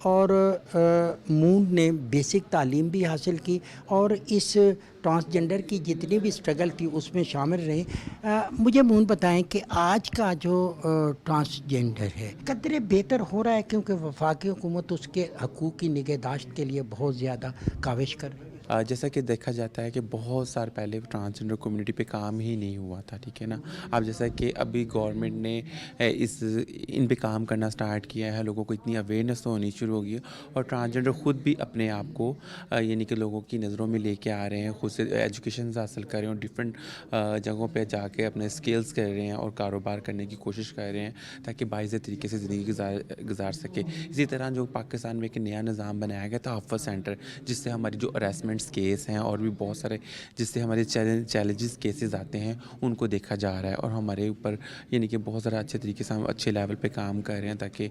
اور مون نے بیسک تعلیم بھی حاصل کی اور اس ٹرانسجنڈر کی جتنی بھی اسٹرگل تھی اس میں شامل رہی. مجھے مون بتائیں کہ آج کا جو ٹرانسجنڈر ہے قدرے بہتر ہو رہا ہے کیونکہ وفاقی حکومت اس کے حقوق کی نگہداشت کے لیے بہت زیادہ کاوش کر رہی ہے. جیسا کہ دیکھا جاتا ہے کہ بہت سال پہلے ٹرانسجنڈر کمیونٹی پہ کام ہی نہیں ہوا تھا, ٹھیک ہے نا. اب جیسا کہ ابھی گورنمنٹ نے ان پہ کام کرنا سٹارٹ کیا ہے, لوگوں کو اتنی اویئرنیس ہونی شروع ہو گئی ہے, اور ٹرانسجنڈر خود بھی اپنے آپ کو یعنی کہ لوگوں کی نظروں میں لے کے آ رہے ہیں, خود سے ایجوکیشنز حاصل کر رہے ہیں اور ڈفرینٹ جگہوں پہ جا کے اپنے اسکلز کر رہے ہیں اور کاروبار کرنے کی کوشش کر رہے ہیں تاکہ باعث طریقے سے زندگی گزار سکے. اسی طرح جو پاکستان میں ایک نیا نظام بنایا گیا تھا تحفظ سینٹر, جس سے ہماری جو ہراسمنٹ کیس ہیں اور بھی بہت سارے جس سے ہمارے چیلنجز کیسز آتے ہیں ان کو دیکھا جا رہا ہے, اور ہمارے اوپر یعنی کہ بہت سارا اچھے طریقے سے ہم اچھے لیول پہ کام کر رہے ہیں تاکہ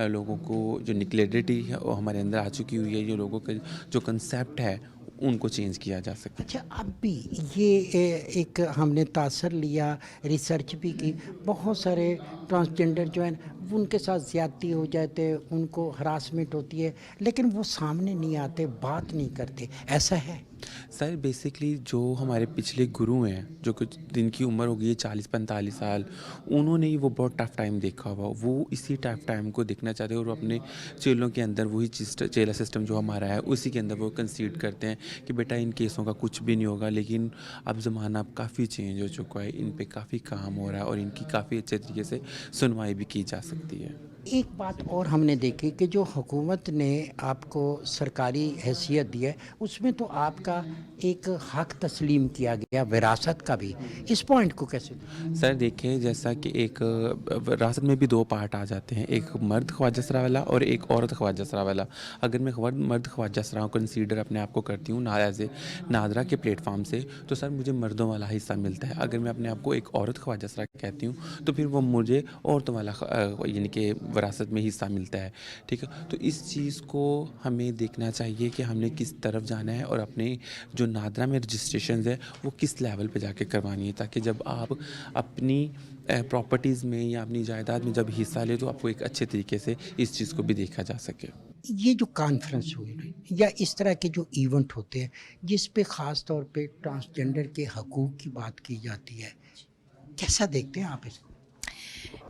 لوگوں کو جو نگلیکٹڈ ہے وہ ہمارے اندر آ چکی ہوئی ہے, جو لوگوں کا جو کنسیپٹ ہے ان کو چینج کیا جا سکتا ہے. اچھا, اب بھی یہ ایک ہم نے تاثر لیا, ریسرچ بھی کی, بہت سارے ٹرانسجنڈر جو ہیں ان کے ساتھ زیادتی ہو جاتے, ان کو ہراسمنٹ ہوتی ہے لیکن وہ سامنے نہیں آتے, بات نہیں کرتے, ایسا ہے؟ سر بیسکلی جو ہمارے پچھلے گرو ہیں جو کچھ جن کی عمر ہو گئی ہے 40-45 سال, انہوں نے ہی وہ بہت ٹف ٹائم دیکھا ہوا, وہ اسی ٹف ٹائم کو دیکھنا چاہتے ہیں اور اپنے چیلوں کے اندر وہی چیلا سسٹم جو ہمارا ہے اسی کے اندر وہ کنسیڈ کرتے ہیں کہ بیٹا ان کیسوں کا کچھ بھی نہیں ہوگا. لیکن اب زمانہ اب کافی چینج ہو چکا ہے, ان پہ کافی کام ہو رہا ہے اور ان کی کافی اچھے طریقے سے سنوائی بھی کی جا سکتی ہے. ایک بات اور ہم نے دیکھی کہ جو حکومت نے آپ کو سرکاری حیثیت دی ہے اس میں تو آپ کا ایک حق تسلیم کیا گیا, وراثت کا بھی, اس پوائنٹ کو کیسے؟ سر دیکھیں جیسا کہ ایک وراثت میں بھی 2 پارٹ آ جاتے ہیں, ایک مرد خواجہ سرا والا اور ایک عورت خواجہ سرا والا. اگر میں مرد خواجہ سرا کنسیڈر اپنے آپ کو کرتی ہوں ایز اے نادرا کے پلیٹ فارم سے, تو سر مجھے مردوں والا حصہ ملتا ہے. اگر میں اپنے آپ کو ایک عورت خواجہ سرا کہتی ہوں تو پھر وہ مجھے عورتوں والا یعنی کہ وراثت میں حصہ ملتا ہے, ٹھیک ہے. تو اس چیز کو ہمیں دیکھنا چاہیے کہ ہم نے کس طرف جانا ہے اور اپنے جو نادرا میں رجسٹریشنز ہے وہ کس لیول پہ جا کے کروانی ہے, تاکہ جب آپ اپنی پراپرٹیز میں یا اپنی جائیداد میں جب حصہ لے تو آپ کو ایک اچھے طریقے سے اس چیز کو بھی دیکھا جا سکے. یہ جو کانفرنس ہوئی نا یا اس طرح کے جو ایونٹ ہوتے ہیں جس پہ خاص طور پہ ٹرانسجنڈر کے حقوق کی بات کی جاتی ہے, کیسا دیکھتے ہیں آپ اس کو؟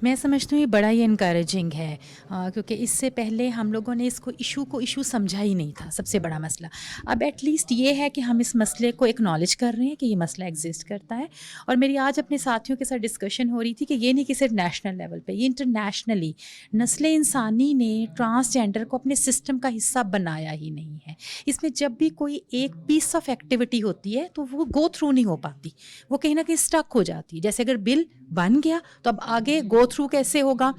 میں سمجھتی ہوں یہ بڑا ہی انکریجنگ ہے, کیونکہ اس سے پہلے ہم لوگوں نے اس کو ایشو سمجھا ہی نہیں تھا. سب سے بڑا مسئلہ اب ایٹ لیسٹ یہ ہے کہ ہم اس مسئلے کو ایکنالج کر رہے ہیں کہ یہ مسئلہ ایگزسٹ کرتا ہے. اور میری آج اپنے ساتھیوں کے ساتھ ڈسکشن ہو رہی تھی کہ یہ نہیں کہ صرف نیشنل لیول پہ, یہ انٹرنیشنلی نسل انسانی نے ٹرانسجینڈر کو اپنے سسٹم کا حصہ بنایا ہی نہیں ہے. اس میں جب بھی کوئی ایک پیس آف ایکٹیویٹی ہوتی ہے تو وہ گو تھرو نہیں ہو پاتی, وہ کہیں نہ کہیں اسٹک ہو جاتی ہے. جیسے اگر بل بن گیا تو اب آگے گو تھرو کیسے ہوگا,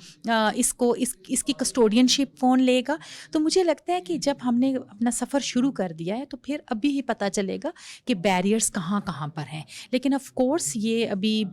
اس کی کسٹوڈین شپ کون لے گا. تو مجھے لگتا ہے کہ جب ہم نے اپنا سفر شروع کر دیا ہے تو پھر ابھی ہی پتہ چلے گا کہ بیریئرز کہاں کہاں پر ہیں. لیکن آف کورس یہ ابھی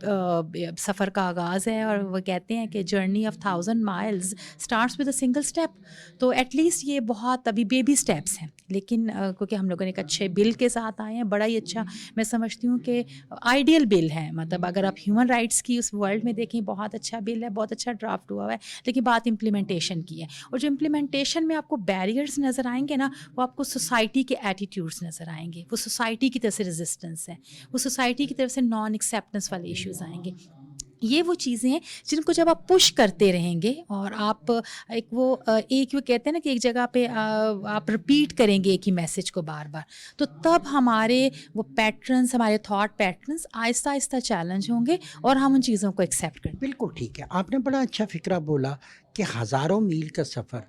سفر کا آغاز ہے, اور وہ کہتے ہیں کہ journey of 1000 miles starts with a single step. تو ایٹ لیسٹ یہ بہت ابھی بیبی اسٹیپس ہیں, لیکن کیونکہ ہم لوگوں نے ایک اچھے بل کے ساتھ آئے ہیں, بڑا ہی اچھا میں سمجھتی ہوں کہ آئیڈیل بل ہے. مطلب اگر آپ ہیومن رائٹس کی اس ورلڈ میں دیکھیں بہت اچھا بل ہے, بہت اچھا ڈرافٹ ہوا ہے, لیکن بات امپلیمنٹیشن کی ہے. اور جو امپلیمنٹیشن میں آپ کو بیریئرز نظر آئیں گے نا, وہ آپ کو سوسائٹی کے ایٹیٹیوڈس نظر آئیں گے, وہ سوسائٹی کی طرف سے ریزسٹنس ہے, وہ سوسائٹی کی طرف سے نان ایکسیپٹنس والے ایشوز آئیں گے. یہ وہ چیزیں ہیں جن کو جب آپ پش کرتے رہیں گے اور آپ ایک وہ کہتے ہیں نا کہ ایک جگہ پہ آپ رپیٹ کریں گے ایک ہی میسج کو بار بار, تو تب ہمارے وہ پیٹرنز, ہمارے تھاٹ پیٹرنز آہستہ آہستہ چیلنج ہوں گے اور ہم ان چیزوں کو ایکسیپٹ کریں. بالکل ٹھیک ہے, آپ نے بڑا اچھا فکرہ بولا کہ ہزاروں میل کا سفر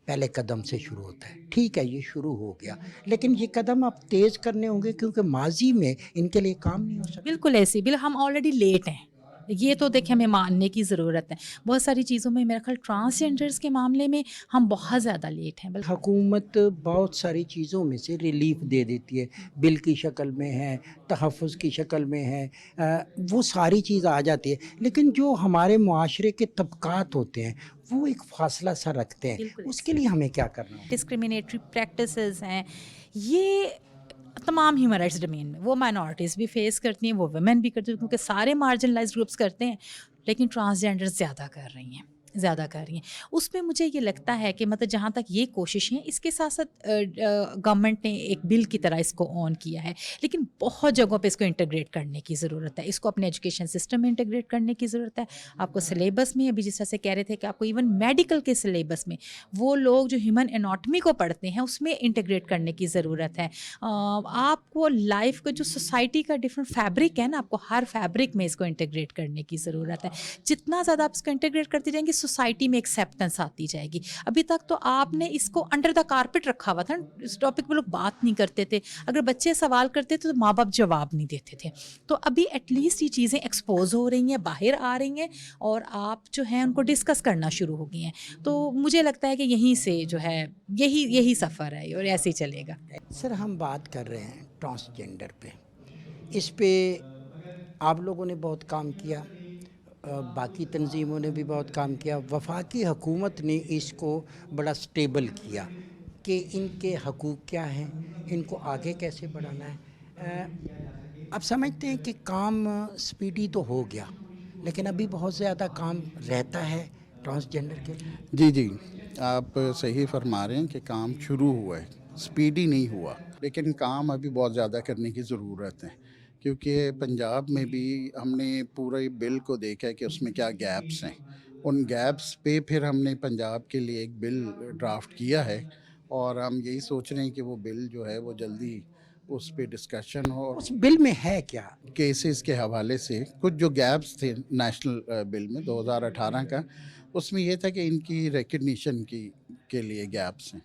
پہلے قدم سے شروع ہوتا ہے. ٹھیک ہے, یہ شروع ہو گیا, لیکن یہ قدم اب تیز کرنے ہوں گے کیونکہ ماضی میں ان کے لیے کام نہیں ہو سکتا. بالکل ایسے ہم آلریڈی لیٹ ہیں, یہ تو دیکھیں ہمیں ماننے کی ضرورت ہے. بہت ساری چیزوں میں میرا خیال ٹرانسجینڈرز کے معاملے میں ہم بہت زیادہ لیٹ ہیں. حکومت بہت ساری چیزوں میں سے ریلیف دے دیتی ہے, بل کی شکل میں ہے, تحفظ کی شکل میں ہے, وہ ساری چیز آ جاتی ہے, لیکن جو ہمارے معاشرے کے طبقات ہوتے ہیں وہ ایک فاصلہ سا رکھتے ہیں. اس کے لیے ہمیں کیا کرنا ہے؟ ڈسکریمنیٹری پریکٹسز ہیں, یہ تمام ہیومن رائٹس ڈومین میں وہ مائنورٹیز بھی فیس کرتی ہیں, وہ ویمن بھی کرتی ہیں, کیونکہ سارے مارجنلائز گروپس کرتے ہیں, لیکن ٹرانسجینڈر زیادہ کر رہی ہیں, زیادہ کر رہی ہیں. اس میں مجھے یہ لگتا ہے کہ مطلب جہاں تک یہ کوشش ہیں اس کے ساتھ ساتھ گورنمنٹ نے ایک بل کی طرح اس کو آن کیا ہے, لیکن بہت جگہوں پہ اس کو انٹیگریٹ کرنے کی ضرورت ہے. اس کو اپنے ایجوکیشن سسٹم میں انٹیگریٹ کرنے کی ضرورت ہے. آپ کو سلیبس میں ابھی جس طرح سے کہہ رہے تھے کہ آپ کو ایون میڈیکل کے سلیبس میں وہ لوگ جو ہیومن اناٹمی کو پڑھتے ہیں اس میں انٹیگریٹ کرنے کی ضرورت ہے. آپ کو لائف کا جو سوسائٹی کا ڈفرینٹ فیبرک ہے نا, آپ کو ہر فیبرک میں اس کو انٹیگریٹ کرنے کی ضرورت ہے. جتنا زیادہ آپ اس کو انٹیگریٹ کرتے جائیں گے سوسائٹی میں ایکسیپٹنس آتی جائے گی. ابھی تک تو آپ نے اس کو انڈر دا کارپٹ رکھا ہوا تھا, اس ٹاپک پہ لوگ بات نہیں کرتے تھے. اگر بچے سوال کرتے تھے تو ماں باپ جواب نہیں دیتے تھے. تو ابھی ایٹ لیسٹ یہ چیزیں ایکسپوز ہو رہی ہیں, باہر آ رہی ہیں, اور آپ جو ہیں ان کو ڈسکس کرنا شروع ہو گئی ہیں. تو مجھے لگتا ہے کہ یہیں سے جو ہے یہی سفر ہے اور ایسے ہی چلے گا. سر ہم بات کر رہے ہیں ٹرانسجینڈر پہ, اس پہ آپ لوگوں نے بہت کام کیا, باقی تنظیموں نے بھی بہت کام کیا, وفاقی حکومت نے اس کو بڑا سٹیبل کیا کہ ان کے حقوق کیا ہیں, ان کو آگے کیسے بڑھانا ہے. اب سمجھتے ہیں کہ کام سپیڈی تو ہو گیا, لیکن ابھی بہت زیادہ کام رہتا ہے ٹرانسجینڈر کے لیے. جی آپ صحیح فرما رہے ہیں کہ کام شروع ہوا ہے, سپیڈی نہیں ہوا, لیکن کام ابھی بہت زیادہ کرنے کی ضرورت ہے. کیونکہ پنجاب میں بھی ہم نے پورے بل کو دیکھا ہے کہ اس میں کیا گیپس ہیں. ان گیپس پہ پھر ہم نے پنجاب کے لیے ایک بل ڈرافٹ کیا ہے, اور ہم یہی سوچ رہے ہیں کہ وہ بل جو ہے وہ جلدی اس پہ ڈسکشن ہو. اس بل میں ہے کیا؟ کیسز کے حوالے سے کچھ جو گیپس تھے نیشنل بل میں 2018 کا, اس میں یہ تھا کہ ان کی ریکگنیشن کے لیے گیپس ہیں,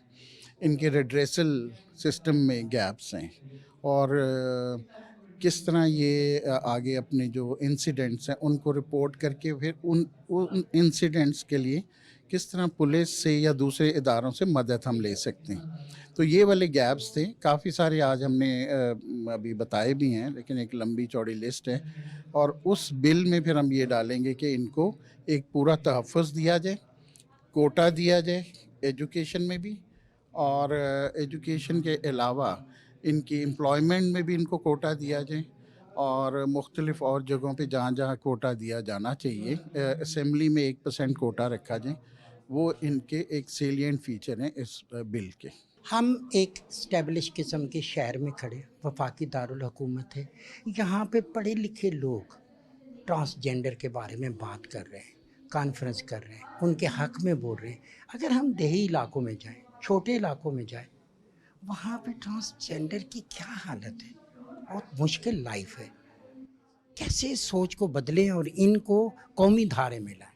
ان کے ریڈریسل سسٹم میں گیپس ہیں, اور کس طرح یہ آگے اپنے جو انسیڈنٹس ہیں ان کو رپورٹ کر کے پھر ان انسیڈنٹس کے لیے کس طرح پولیس سے یا دوسرے اداروں سے مدد ہم لے سکتے ہیں. تو یہ والے گیپس تھے کافی سارے, آج ہم نے ابھی بتائے بھی ہیں, لیکن ایک لمبی چوڑی لسٹ ہے. اور اس بل میں پھر ہم یہ ڈالیں گے کہ ان کو ایک پورا تحفظ دیا جائے, کوٹا دیا جائے ایجوکیشن میں بھی, اور ایجوکیشن کے علاوہ ان کی امپلائمنٹ میں بھی ان کو کوٹا دیا جائے, اور مختلف اور جگہوں پہ جہاں جہاں کوٹا دیا جانا چاہیے, اسمبلی میں 1% کوٹا رکھا جائے. وہ ان کے ایک سیلینٹ فیچر ہیں اس بل کے. ہم ایک اسٹیبلش قسم کے شہر میں کھڑے, وفاقی دارالحکومت ہے, یہاں پہ پڑھے لکھے لوگ ٹرانسجینڈر کے بارے میں بات کر رہے ہیں, کانفرنس کر رہے ہیں, ان کے حق میں بول رہے ہیں. اگر ہم دیہی علاقوں میں جائیں, چھوٹے علاقوں میں جائیں, وہاں پہ ٹرانسجینڈر کی کیا حالت ہے, بہت مشکل لائف ہے. کیسے سوچ کو بدلیں اور ان کو قومی دھارے میں لائیں؟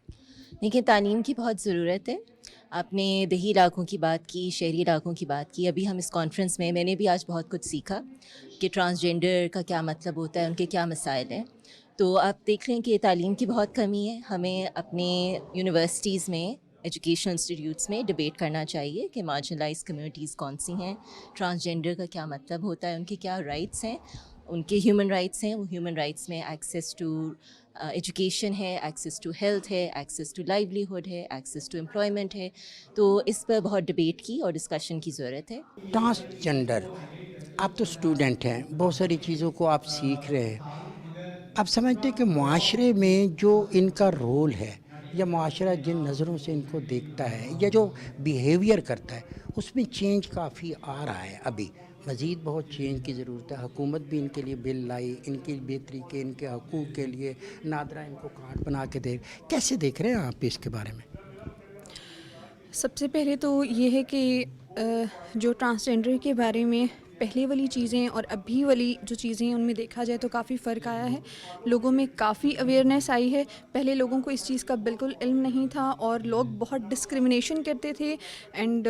دیکھیں, تعلیم کی بہت ضرورت ہے. آپ نے دیہی علاقوں کی بات کی, شہری علاقوں کی بات کی. ابھی ہم اس کانفرنس میں نے بھی آج بہت کچھ سیکھا کہ ٹرانسجینڈر کا کیا مطلب ہوتا ہے, ان کے کیا مسائل ہیں. تو آپ دیکھ رہے ہیں کہ تعلیم کی بہت کمی ہے. ہمیں اپنے یونیورسٹیز میں, ایجوکیشنل انسٹیٹیوٹس میں ڈبیٹ کرنا چاہیے کہ مارجنلائز کمیونٹیز کون سی ہیں, ٹرانسجینڈر کا کیا مطلب ہوتا ہے, ان کے کیا رائٹس ہیں, ان کے ہیومن رائٹس ہیں. وہ ہیومن رائٹس میں ایکسیس ٹو ایجوکیشن ہے, ایکسیس ٹو ہیلتھ ہے, ایکسیس ٹو لائیولیہڈ ہے, ایکسیس ٹو امپلائمنٹ ہے. تو اس پر بہت ڈبیٹ کی اور ڈسکشن کی ضرورت ہے. ٹرانسجینڈر, آپ تو اسٹوڈنٹ ہیں, بہت ساری چیزوں کو آپ سیکھ رہے ہیں. آپ سمجھتے ہیں کہ معاشرے میں جو ان کا رول ہے, یا معاشرہ جن نظروں سے ان کو دیکھتا ہے, یا جو بیہیویئر کرتا ہے, اس میں چینج کافی آ رہا ہے. ابھی مزید بہت چینج کی ضرورت ہے. حکومت بھی ان کے لیے بل لائی, ان کی بہتری کے, ان کے حقوق کے لیے. نادرا ان کو کارڈ بنا کے دے. کیسے دیکھ رہے ہیں آپ اس کے بارے میں؟ سب سے پہلے تو یہ ہے کہ جو ٹرانسجینڈر کے بارے میں پہلے والی چیزیں اور ابھی والی جو چیزیں ہیں ان میں دیکھا جائے تو کافی فرق آیا ہے. لوگوں میں کافی اویئرنیس آئی ہے. پہلے لوگوں کو اس چیز کا بالکل علم نہیں تھا, اور لوگ بہت ڈسکریمنیشن کرتے تھے, اینڈ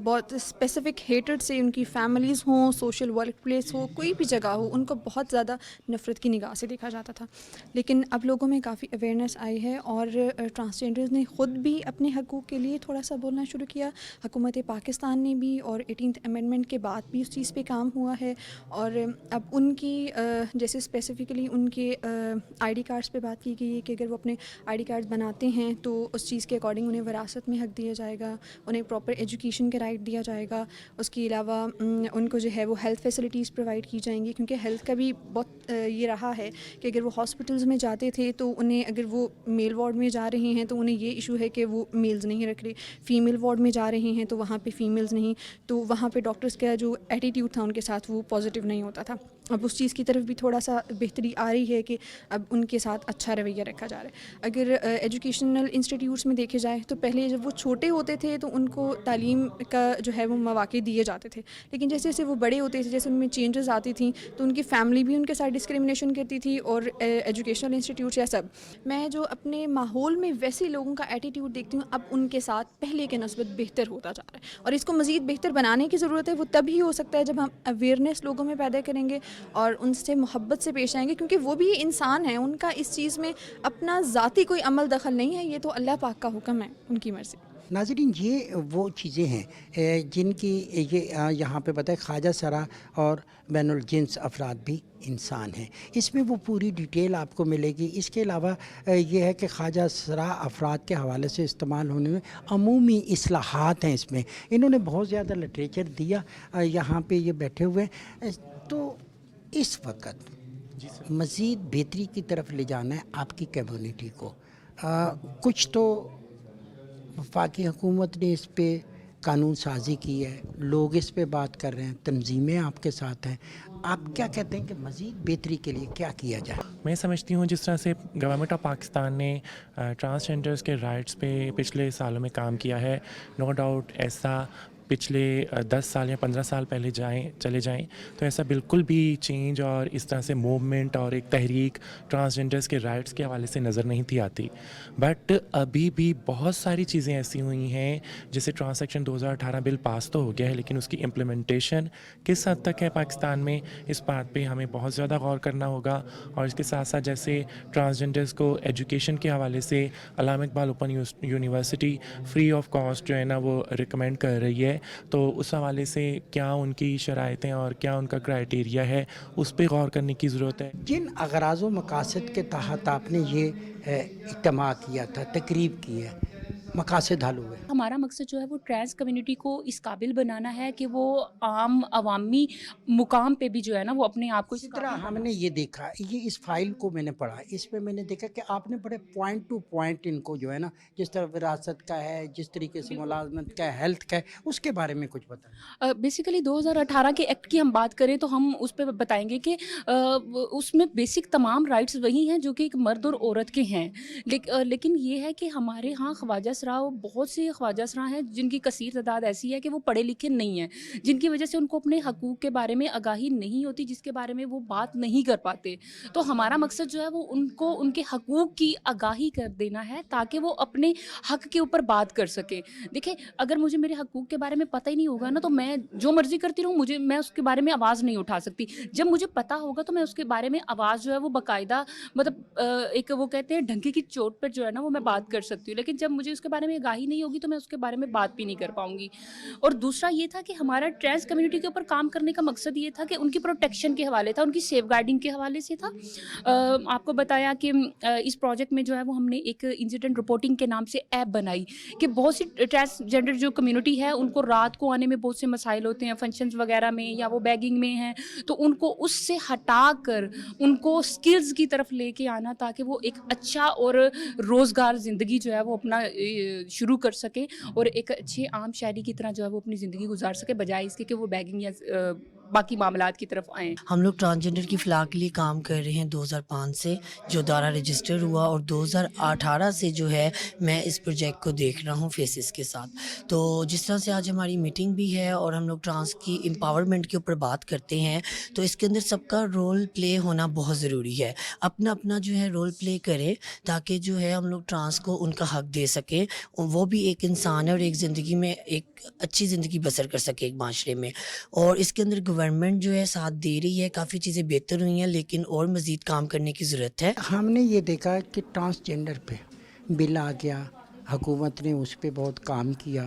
بہت اسپیسیفک ہیٹڈ سے ان کی فیملیز ہوں, سوشل ورک پلیس ہو, کوئی بھی جگہ ہو, ان کو بہت زیادہ نفرت کی نگاہ سے دیکھا جاتا تھا. لیکن اب لوگوں میں کافی اویئرنیس آئی ہے, اور ٹرانسجینڈرز نے خود بھی اپنے حقوق کے لیے تھوڑا سا بولنا شروع کیا. حکومت پاکستان نے بھی, اور 18th امینڈمنٹ کے بعد بھی اس چیز پہ کام ہوا ہے، اور اب ان کی جیسے اسپیسیفکلی ان کے آئی ڈی کارڈس پہ بات کی گئی ہے کہ اگر وہ اپنے آئی ڈی کارڈ بناتے ہیں تو اس چیز کے اکارڈنگ انہیں وراثت میں حق دیا جائے گا، انہیں پراپر ایجوکیشن کا رائٹ دیا جائے گا. اس کے علاوہ ان کو جو ہے وہ ہیلتھ فیسلٹیز پرووائڈ کی جائیں گی، کیونکہ ہیلتھ کا بھی بہت یہ رہا ہے کہ اگر وہ ہاسپٹلز میں جاتے تھے تو انہیں اگر وہ میل وارڈ میں جا رہے ہیں تو انہیں یہ ایشو ہے کہ وہ میلز نہیں رکھ رہے، فیمیل وارڈ میں جا رہے ہیں تو وہاں پہ فیمیلز نہیں، تو وہاں پہ ڈاکٹرز کا جو ایٹیٹیوڈ تھا ان کے ساتھ وہ پازیٹیو نہیں ہوتا تھا. اب اس چیز کی طرف بھی تھوڑا سا بہتری آ رہی ہے کہ اب ان کے ساتھ اچھا رویہ رکھا جا رہا ہے. اگر ایجوکیشنل انسٹیٹیوٹس میں دیکھے جائے تو پہلے جب وہ چھوٹے ہوتے تھے تو ان کو تعلیم کا جو ہے وہ مواقع دیے جاتے تھے، لیکن جیسے جیسے وہ بڑے ہوتے تھے، جیسے ان میں چینجز آتی تھیں تو ان کی فیملی بھی ان کے ساتھ ڈسکریمنیشن کرتی تھی اور ایجوکیشنل انسٹیٹیوٹس یا سب. میں جو اپنے ماحول میں ویسے لوگوں کا ایٹیٹیوڈ دیکھتی ہوں اب ان کے ساتھ پہلے کے نسبت بہتر ہوتا جا رہا ہے، اور اس کو مزید بہتر بنانے کی ضرورت ہے. وہ تبھی ہو سکتا ہے جب ہم اویئرنیس لوگوں میں پیدا کریں گے اور ان سے محبت سے پیش آئیں گے، کیونکہ وہ بھی انسان ہیں، ان کا اس چیز میں اپنا ذاتی کوئی عمل دخل نہیں ہے، یہ تو اللہ پاک کا حکم ہے، ان کی مرضی. ناظرین، یہ وہ چیزیں ہیں جن کی یہ یہاں پہ بتائے خواجہ سرا اور بین الجنس افراد بھی انسان ہیں، اس میں وہ پوری ڈیٹیل آپ کو ملے گی. اس کے علاوہ یہ ہے کہ خواجہ سرا افراد کے حوالے سے استعمال ہونے میں عمومی اصلاحات ہیں، اس میں انہوں نے بہت زیادہ لٹریچر دیا. یہاں پہ یہ بیٹھے ہوئے ہیں، تو اس وقت مزید بہتری کی طرف لے جانا ہے آپ کی کمیونٹی کو. کچھ تو وفاقی حکومت نے اس پہ قانون سازی کی ہے، لوگ اس پہ بات کر رہے ہیں، تنظیمیں آپ کے ساتھ ہیں. آپ کیا کہتے ہیں کہ مزید بہتری کے لیے کیا کیا جائے؟ میں سمجھتی ہوں جس طرح سے گورنمنٹ آف پاکستان نے ٹرانسجینڈرز کے رائٹس پہ پچھلے سالوں میں کام کیا ہے، نو ڈاؤٹ ایسا پچھلے 10 سال یا 15 سال پہلے چلے جائیں تو ایسا بالکل بھی چینج اور اس طرح سے موومنٹ اور ایک تحریک ٹرانسجینڈرز کے رائٹس کے حوالے سے نظر نہیں تھی آتی. بٹ ابھی بھی بہت ساری چیزیں ایسی ہوئی ہیں، جیسے ٹرانسیکشن 2018 بل پاس تو ہو گیا ہے، لیکن اس کی امپلیمنٹیشن کس حد تک ہے پاکستان میں، اس بات پہ ہمیں بہت زیادہ غور کرنا ہوگا. اور اس کے ساتھ ساتھ جیسے ٹرانسجینڈرز کو ایجوکیشن کے حوالے سے علامہ Iqbal open university free of cost جو ہے نا وہ ریکمینڈ کر رہی ہے، تو اس حوالے سے کیا ان کی شرائطیں اور کیا ان کا کرائیٹیریا ہے اس پہ غور کرنے کی ضرورت ہے. جن اغراض و مقاصد کے تحت آپ نے یہ اجتماع کیا تھا، تقریب کی ہے، مقاصد حل ہوئے؟ ہمارا مقصد جو ہے وہ ٹرانس کمیونٹی کو اس قابل بنانا ہے کہ وہ عام عوامی مقام پہ بھی جو ہے نا وہ اپنے آپ کو اسی طرح ہم نے یہ دیکھا، یہ اس فائل کو میں نے پڑھا، اس میں نے دیکھا کہ آپ نے بڑے پوائنٹ ٹو پوائنٹ ان کو جو ہے نا، جس طرح وراثت کا ہے، جس طریقے سے ملازمت کا ہے، ہیلتھ کا ہے، اس کے بارے میں کچھ بتائیں. بیسیکلی 2018 کے ایکٹ کی ہم بات کریں تو ہم اس پہ بتائیں گے کہ اس میں بیسک تمام رائٹس وہی ہیں جو کہ ایک مرد اور عورت کے ہیں، لیکن یہ ہے کہ ہمارے ہاں خواجہ سرا بہت سے خواجہ سرا ہیں جن کی کثیر تعداد ایسی ہے کہ وہ پڑھے لکھے نہیں ہیں، جن کی وجہ سے ان کو اپنے حقوق کے بارے میں آگاہی نہیں ہوتی، جس کے بارے میں وہ بات نہیں کر پاتے. تو ہمارا مقصد جو ہے وہ ان کو ان کے حقوق کی آگاہی کر دینا ہے تاکہ وہ اپنے حق کے اوپر بات کر سکیں. دیکھیں، اگر مجھے میرے حقوق کے بارے میں پتہ ہی نہیں ہوگا نا تو میں جو مرضی کرتی رہوں، میں اس کے بارے میں آواز نہیں اٹھا سکتی. جب مجھے پتہ ہوگا تو میں اس کے بارے میں آواز جو ہے وہ باقاعدہ مطلب ایک وہ کہتے ہیں ڈھنکی کی چوٹ پر جو ہے نا وہ میں بات کر سکتی ہوں، لیکن جب مجھے اس کے بارے میں آگاہی نہیں ہوگی تو میں اس کے بارے میں بات بھی نہیں کر پاؤں گی. اور دوسرا یہ تھا کہ ہمارا ٹرانس کمیونٹی کے اوپر کام کرنے کا مقصد یہ تھا کہ ان کی پروٹیکشن کے حوالے تھا، ان کی سیف گارڈنگ کے حوالے سے تھا. آپ کو بتایا کہ اس پروجیکٹ میں جو ہے وہ ہم نے ایک انسیڈنٹ رپورٹنگ کے نام سے ایپ بنائی کہ بہت سی ٹرانس جینڈر جو کمیونٹی ہے ان کو رات کو آنے میں بہت سے مسائل ہوتے ہیں، فنکشنز وغیرہ میں یا وہ بیگنگ میں ہیں، تو ان کو اس سے ہٹا کر ان کو سکلز کی طرف لے کے آنا تاکہ وہ ایک اچھا اور روزگار زندگی جو ہے وہ اپنا شروع کر سکے اور ایک اچھے عام شہری کی طرح جو ہے وہ اپنی زندگی گزار سکے، بجائے اس کے کہ وہ بیگنگ یا باقی معاملات کی طرف آئیں. ہم لوگ ٹرانسجینڈر کی فلاح کے لیے کام کر رہے ہیں 2005 سے، جو ادارہ رجسٹر ہوا، اور 2018 سے جو ہے میں اس پروجیکٹ کو دیکھ رہا ہوں فیسز کے ساتھ. تو جس طرح سے آج ہماری میٹنگ بھی ہے اور ہم لوگ ٹرانس کی امپاورمنٹ کے اوپر بات کرتے ہیں، تو اس کے اندر سب کا رول پلے ہونا بہت ضروری ہے. اپنا اپنا جو ہے رول پلے کرے تاکہ جو ہے ہم لوگ ٹرانس کو ان کا حق دے سکیں، وہ بھی ایک انسان ہے اور ایک زندگی میں ایک اچھی زندگی بسر کر سکے ایک معاشرے میں. اور اس کے اندر گورنمنٹ جو ہے ساتھ دے رہی ہے، کافی چیزیں بہتر ہوئی ہیں، لیکن اور مزید کام کرنے کی ضرورت ہے. ہم نے یہ دیکھا کہ ٹرانسجینڈر پہ بل آ گیا، حکومت نے اس پہ بہت کام کیا.